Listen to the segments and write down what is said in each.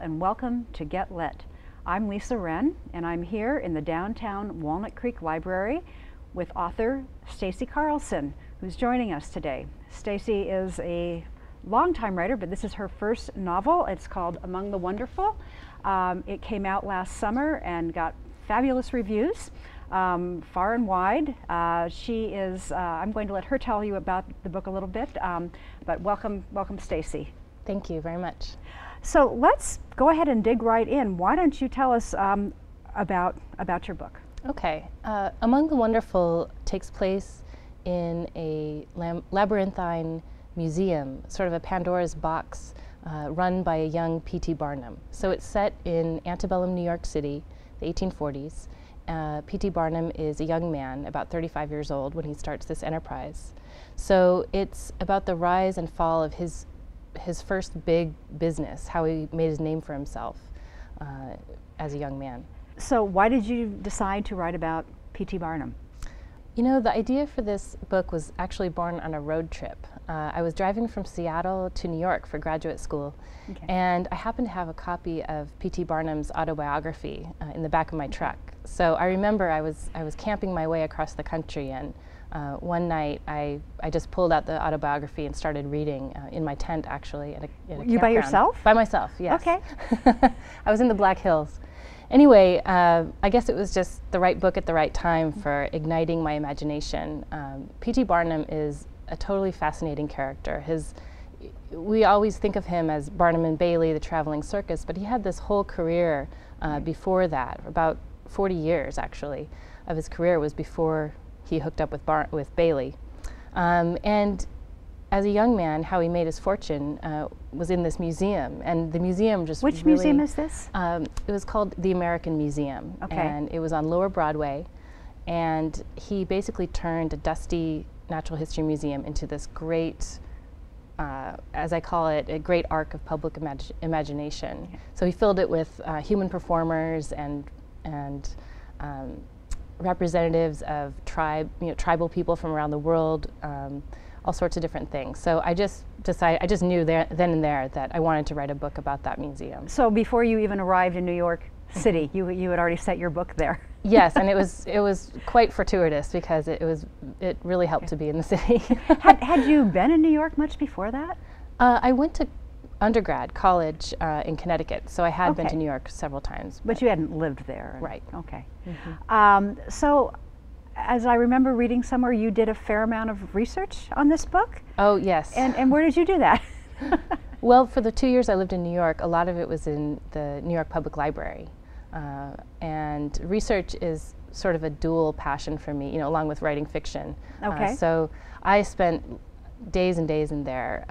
and welcome to Get Lit. I'm Lisa Wrenn, and I'm here in the downtown Walnut Creek Library with author Stacy Carlson, who's joining us today. Stacy is a longtime writer, but this is her first novel. It's called Among the Wonderful. It came out last summer and got fabulous reviews, far and wide. I'm going to let her tell you about the book a little bit, but welcome Stacy. Thank you very much. So let's go ahead and dig right in. Why don't you tell us about your book? Okay. Among the Wonderful takes place in a labyrinthine museum, sort of a Pandora's box, run by a young P.T. Barnum. So it's set in antebellum New York City, the 1840s. P.T. Barnum is a young man, about 35 years old, when he starts this enterprise. So it's about the rise and fall of his first big business, how he made his name for himself as a young man. So why did you decide to write about P.T. Barnum? You know, the idea for this book was actually born on a road trip. I was driving from Seattle to New York for graduate school, and I happened to have a copy of P.T. Barnum's autobiography in the back of my truck. So I remember I was camping my way across the country, and one night I just pulled out the autobiography and started reading in my tent, actually, at a You by yourself? By myself, yes. Okay. I was in the Black Hills. Anyway, I guess it was just the right book at the right time for igniting my imagination. P.T. Barnum is a totally fascinating character. We always think of him as Barnum and Bailey, the traveling circus, but he had this whole career before that. About 40 years, actually, of his career was before he hooked up with Bailey. And as a young man, how he made his fortune was in this museum, and the museum just Which museum is this? It was called the American Museum, and it was on Lower Broadway, and he basically turned a dusty natural history museum into this great, as I call it, a great arc of public imagination. Okay. So he filled it with human performers and representatives of tribal people from around the world, all sorts of different things. So I just decided, I just knew then and there that I wanted to write a book about that museum. So before you even arrived in New York City, you had already set your book there. Yes, and it was quite fortuitous because it really helped to be in the city. Had you been in New York much before that? I went to college in Connecticut, so I had been to New York several times. But you hadn't lived there. Right. Okay. So, as I remember reading somewhere, you did a fair amount of research on this book? Oh, yes. And where did you do that? Well, for the 2 years I lived in New York, a lot of it was in the New York Public Library. And research is sort of a dual passion for me, along with writing fiction. Okay. So I spent days and days in there.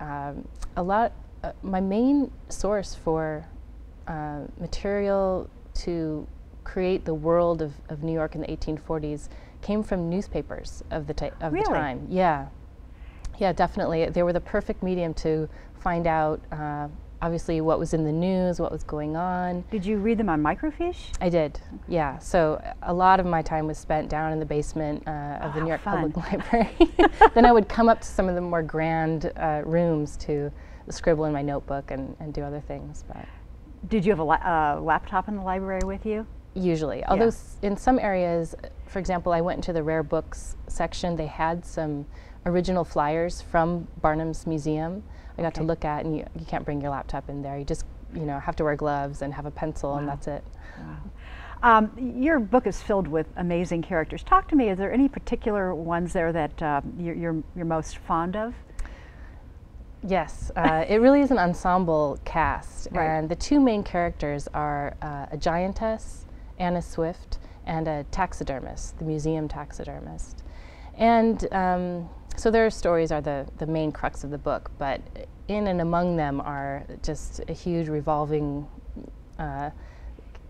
My main source for material to create the world of New York in the 1840s came from newspapers of the time. Yeah, definitely. They were the perfect medium to find out, obviously, what was in the news, what was going on. Did you read them on microfiche? I did, yeah. So a lot of my time was spent down in the basement of the New York Public Library. Then I would come up to some of the more grand rooms to scribble in my notebook and do other things. But did you have a laptop in the library with you? Usually, although in some areas, for example, I went into the rare books section. They had some original flyers from Barnum's museum. I got to look at, and you can't bring your laptop in there. You just have to wear gloves and have a pencil, and that's it. Wow. Your book is filled with amazing characters. Talk to me. Is there any particular ones there that you're most fond of? Yes, it really is an ensemble cast, and the two main characters are a giantess, Anna Swift, and a taxidermist, the museum taxidermist. And so their stories are the main crux of the book, but in and among them are just a huge revolving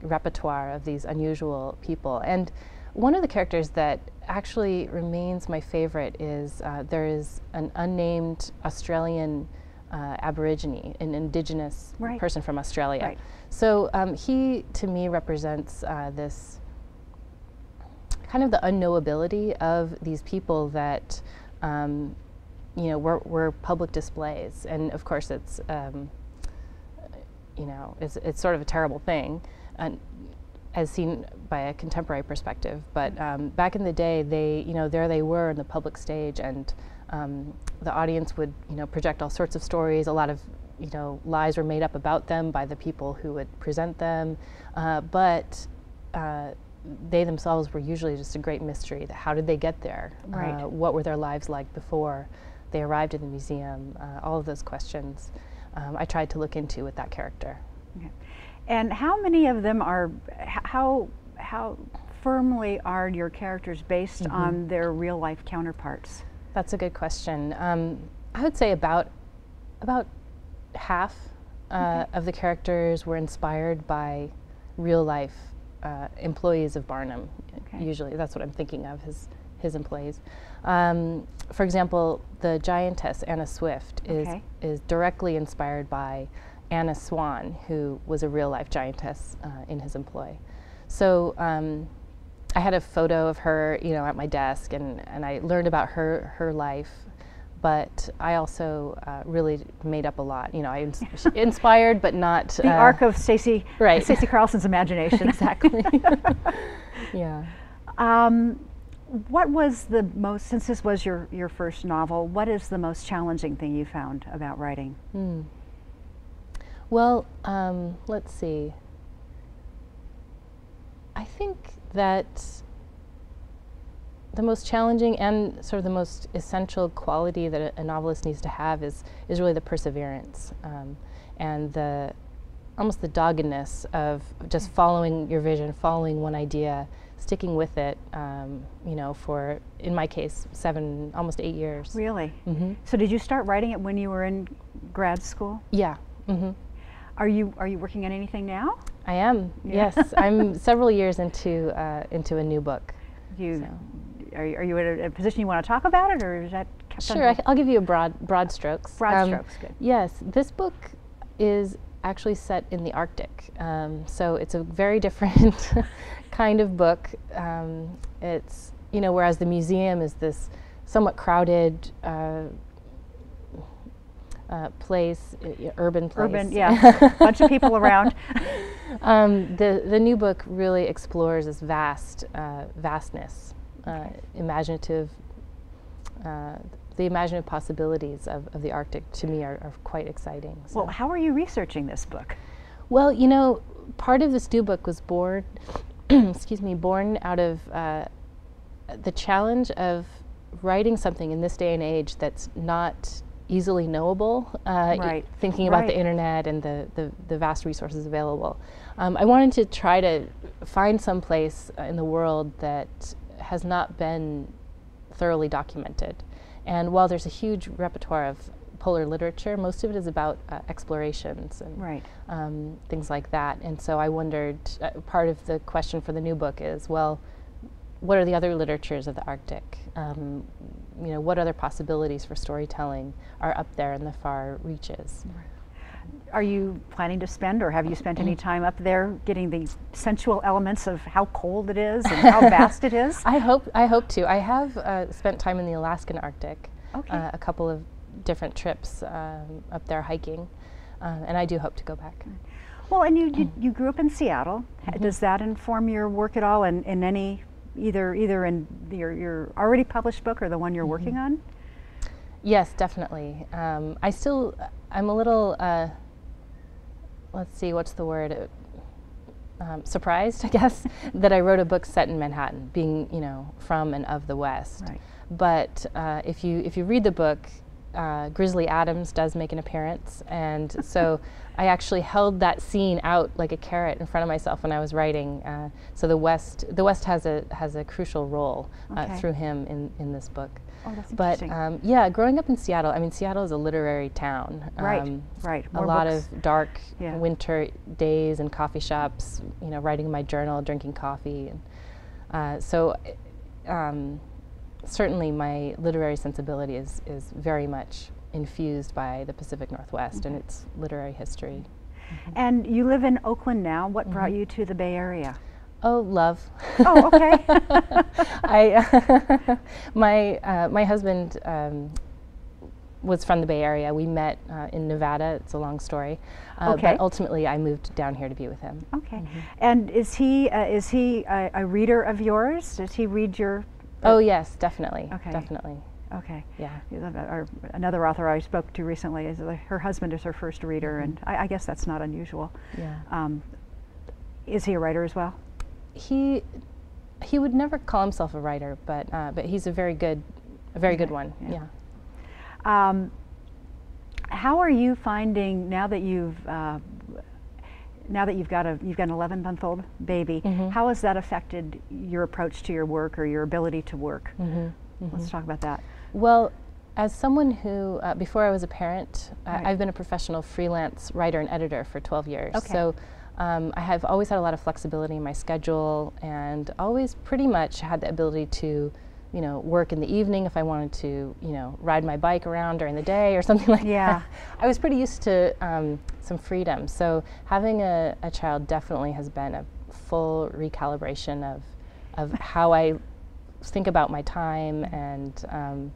repertoire of these unusual people. And one of the characters that actually remains my favorite is there is an unnamed Australian Aborigine, an indigenous person from Australia. So he, to me, represents this kind of the unknowability of these people that were public displays. And of course it's you know, it's sort of a terrible thing, as seen by a contemporary perspective. But back in the day, there they were in the public stage, and the audience would, project all sorts of stories. A lot of, lies were made up about them by the people who would present them, but they themselves were usually just a great mystery. How did they get there? Right. What were their lives like before they arrived at the museum? All of those questions I tried to look into with that character. Okay. And how many of them are, how firmly are your characters based on their real life counterparts? That's a good question. I would say about half of the characters were inspired by real life employees of Barnum. Okay. Usually, that's what I'm thinking of, his employees. For example, the giantess Anna Swift is directly inspired by Anna Swan, who was a real life giantess in his employ. So I had a photo of her, at my desk, and I learned about her life. But I also really made up a lot. I inspired, but not the arc of Stacy Carlson's imagination. Exactly. Yeah. What was the most, since this was your first novel, what is the most challenging thing you found about writing? Well, let's see. I think that the most challenging and sort of the most essential quality that a novelist needs to have is really the perseverance and almost the doggedness of just following your vision, following one idea, sticking with it, for, in my case, almost 8 years. Really? Mm-hmm. So did you start writing it when you were in grad school? Yeah. Mm-hmm. Are you working on anything now? I am. Yeah. Yes, I'm several years into a new book. Are you in a position you want to talk about it, or is that kept Sure, I'll give you a broad strokes. Broad strokes, good. Yes, this book is actually set in the Arctic, so it's a very different kind of book. It's whereas the museum is this somewhat crowded place, urban place. Urban, yeah, bunch of people around. The new book really explores this vastness, imaginative. The imaginative possibilities of the Arctic, to me, are quite exciting. So. Well, how are you researching this book? Well, part of this new book was born, born out of the challenge of writing something in this day and age that's not easily knowable, thinking about the internet and the vast resources available. I wanted to try to find some place in the world that has not been thoroughly documented. And while there's a huge repertoire of polar literature, most of it is about explorations and things like that. And so I wondered, part of the question for the new book is, well, what are the other literatures of the Arctic? What other possibilities for storytelling are up there in the far reaches? Are you planning to spend, or have you spent any time up there getting the sensual elements of how cold it is and how vast it is? I hope to. I have spent time in the Alaskan Arctic, a couple of different trips up there hiking, and I do hope to go back. Well, and you grew up in Seattle. Does that inform your work at all in any, either in your already published book or the one you're working on? Yes, definitely. I'm a little, let's see, what's the word? Surprised, I guess, that I wrote a book set in Manhattan, being, from and of the West. Right. But if you read the book, Grizzly Adams does make an appearance, and so I actually held that scene out like a carrot in front of myself when I was writing. So the West has a crucial role through him in this book. Oh, that's interesting. But growing up in Seattle, Seattle is a literary town. Right. More a lot of dark winter days in coffee shops, writing in my journal, drinking coffee. And, certainly my literary sensibility is very much infused by the Pacific Northwest and its literary history. And you live in Oakland now. What brought you to the Bay Area? Oh, love. Oh, okay. My husband was from the Bay Area. We met in Nevada. It's a long story. Okay. But ultimately, I moved down here to be with him. Okay. And is he a reader of yours? Does he read your? Oh yes, definitely. Okay. Definitely. Okay. Yeah. Another author I spoke to recently is her husband is her first reader, and I guess that's not unusual. Yeah. Is he a writer as well? He would never call himself a writer, but he's a very good one. Yeah. How are you finding now that you've got an 11-month-old baby? How has that affected your approach to your work or your ability to work? Let's talk about that. Well, as someone who, before I was a parent, I've been a professional freelance writer and editor for 12 years. Okay. So I have always had a lot of flexibility in my schedule, and always pretty much had the ability to, work in the evening if I wanted to, ride my bike around during the day or something like that. I was pretty used to some freedom. So having a child definitely has been a full recalibration of how I think about my time, and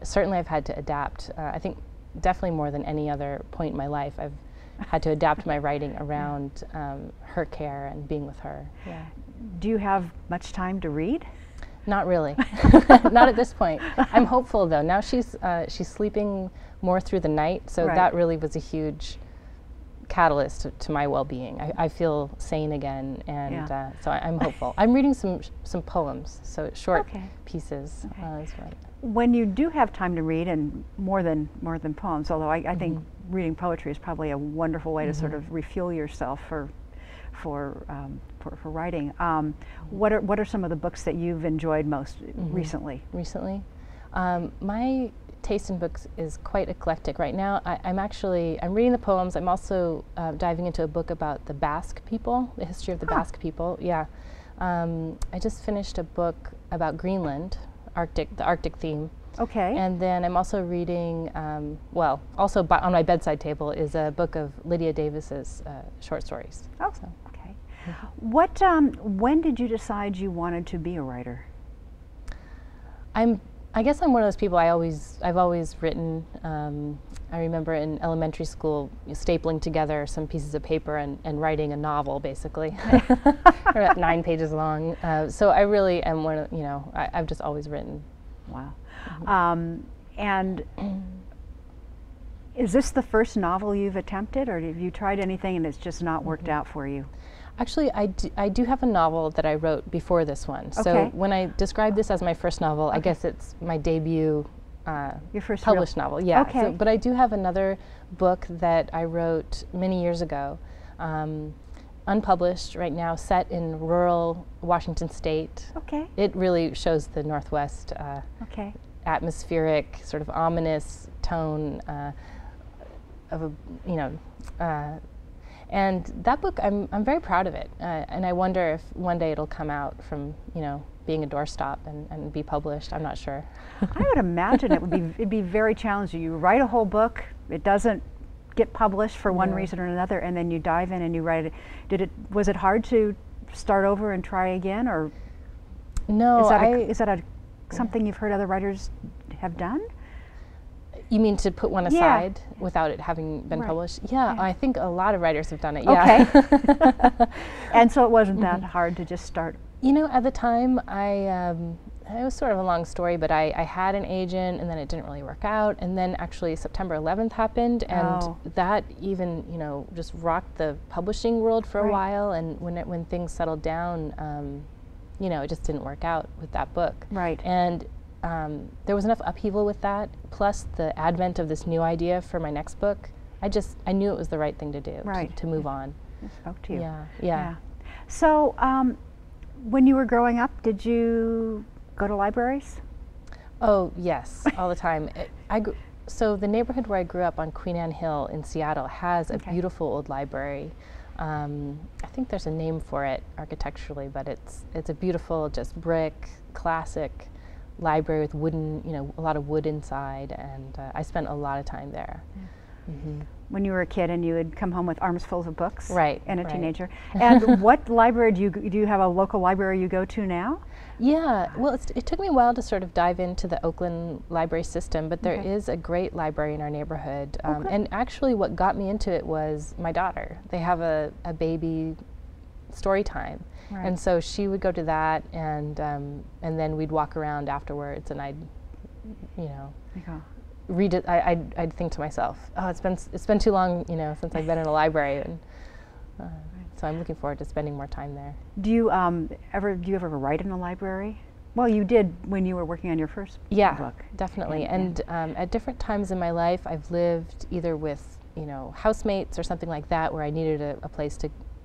certainly I've had to adapt. I think definitely more than any other point in my life, I've had to adapt my writing around her care and being with her. Yeah. Do you have much time to read? Not really. Not at this point. I'm hopeful though. Now she's sleeping more through the night, so that really was a huge catalyst to my well-being. I feel sane again, and so I'm hopeful. I'm reading some poems, so short pieces as well. When you do have time to read, and more than poems, although I think reading poetry is probably a wonderful way to sort of refuel yourself for writing. What are some of the books that you've enjoyed most recently? My taste in books is quite eclectic right now. I'm reading the poems. I'm also diving into a book about the Basque people, the history of the Basque people. Yeah, I just finished a book about Greenland, the Arctic theme. Okay. And then I'm also reading, also on my bedside table is a book of Lydia Davis's short stories. Oh, so. Okay. When did you decide you wanted to be a writer? I guess I'm one of those people. I've always written. I remember in elementary school stapling together some pieces of paper and writing a novel, basically, about 9 pages long. So I really am one of, I've just always written. Wow. And is this the first novel you've attempted, or have you tried anything and it's just not worked out for you? Actually, I do have a novel that I wrote before this one. So when I describe this as my first novel, I guess it's my debut your first published novel. Yeah. Okay. So, but I do have another book that I wrote many years ago, unpublished right now, set in rural Washington State. Okay. It really shows the Northwest atmospheric, sort of ominous tone of a, and that book, I'm very proud of it, and I wonder if one day it'll come out from being a doorstop and be published. I'm not sure. I would imagine it'd be very challenging. You write a whole book, it doesn't get published for one reason or another, and then you dive in and you write it. Was it hard to start over and try again, or no? Is that something you've heard other writers have done? You mean to put one aside without it having been published? Yeah, I think a lot of writers have done it. Yeah. Okay. And so it wasn't that hard to just start? At the time, it was sort of a long story, but I had an agent, and then it didn't really work out. And then actually September 11th happened, and that even, just rocked the publishing world for a while. And when things settled down, it just didn't work out with that book. Right. And there was enough upheaval with that, plus the advent of this new idea for my next book. I knew it was the right thing to do, to move on. It spoke to you. Yeah. So, when you were growing up, did you go to libraries? Oh, yes, all the time. So the neighborhood where I grew up on Queen Anne Hill in Seattle has a beautiful old library. I think there's a name for it architecturally, but it's a beautiful, just brick, classic library with wooden, a lot of wood inside, and I spent a lot of time there. when you were a kid and you would come home with arms full of books, right, and a right. teenager. And what library do you have a local library you go to now? Yeah, well, it took me a while to sort of dive into the Oakland library system, but there Okay. is a great library in our neighborhood. Okay. And actually what got me into it was my daughter. They have a baby story time. Right. And so she would go to that, and then we'd walk around afterwards, and I'd, you know, read it. I'd think to myself, oh, it's been too long, you know, since I've been in a library, and so I'm looking forward to spending more time there. Do you ever write in a library? Well, you did when you were working on your first book. Definitely. And at different times in my life, I've lived either with, you know, housemates or something like that, where I needed a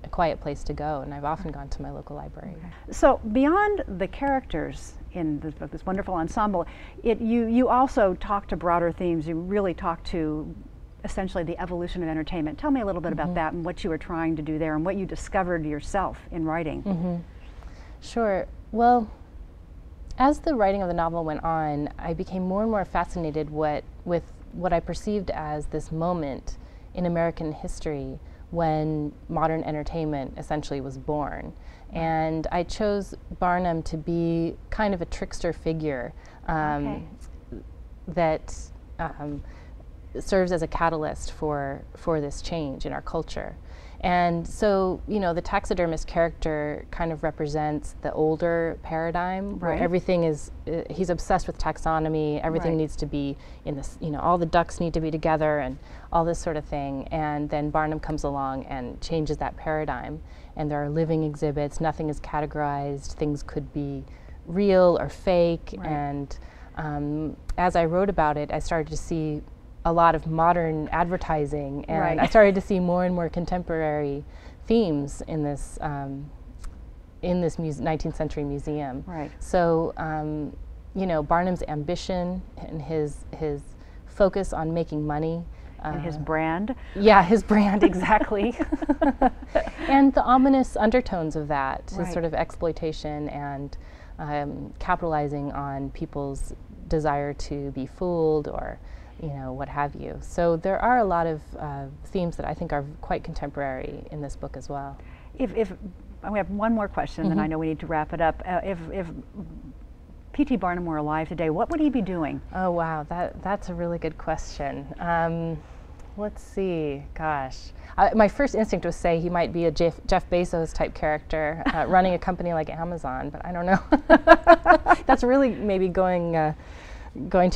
quiet place to go, and I've often gone to my local library. Okay. So beyond the characters in this book, this wonderful ensemble, you also talk to broader themes. You really talk to essentially the evolution of entertainment. Tell me a little bit about that and what you were trying to do there and what you discovered yourself in writing. Sure. Well, as the writing of the novel went on, I became more and more fascinated with what I perceived as this moment in American history when modern entertainment essentially was born. And I chose Barnum to be kind of a trickster figure that serves as a catalyst for this change in our culture. And so, you know, the taxidermist character kind of represents the older paradigm, where everything is, he's obsessed with taxonomy, everything needs to be in this, you know, all the ducks need to be together and all this sort of thing. And then Barnum comes along and changes that paradigm. And there are living exhibits, nothing is categorized, things could be real or fake. And as I wrote about it, I started to see a lot of modern advertising, and I started to see more and more contemporary themes in this 19th century museum. So, you know, Barnum's ambition and his focus on making money. And his brand. Yeah, his brand, exactly. And the ominous undertones of that, his sort of exploitation and capitalizing on people's desire to be fooled or, you know, what have you. So there are a lot of themes that I think are quite contemporary in this book as well. We have one more question, then I know we need to wrap it up. If P.T. Barnum were alive today, what would he be doing? Oh wow, that's a really good question. Let's see, gosh. My first instinct was say he might be a Jeff Bezos type character running a company like Amazon, but I don't know. That's really maybe going to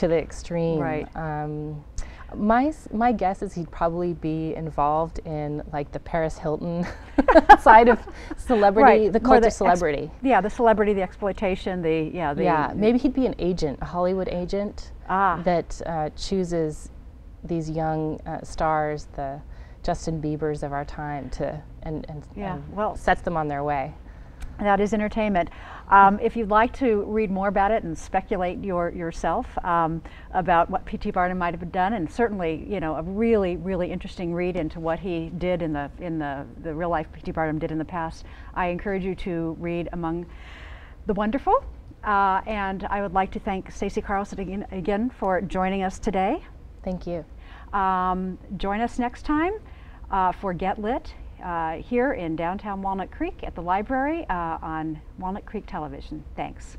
the extreme. My guess is he'd probably be involved in like the Paris Hilton side of celebrity, the cult of celebrity. The celebrity, the exploitation, maybe he'd be an agent, a Hollywood agent that chooses these young stars, the Justin Biebers of our time, and sets them on their way. That is entertainment. If you'd like to read more about it and speculate yourself about what P.T. Barnum might have done, and certainly, you know, a really, really interesting read into what he did in the real life P.T. Barnum did in the past, I encourage you to read Among the Wonderful. And I would like to thank Stacy Carlson again for joining us today. Thank you. Join us next time for Get Lit. Here in downtown Walnut Creek at the library on Walnut Creek Television. Thanks.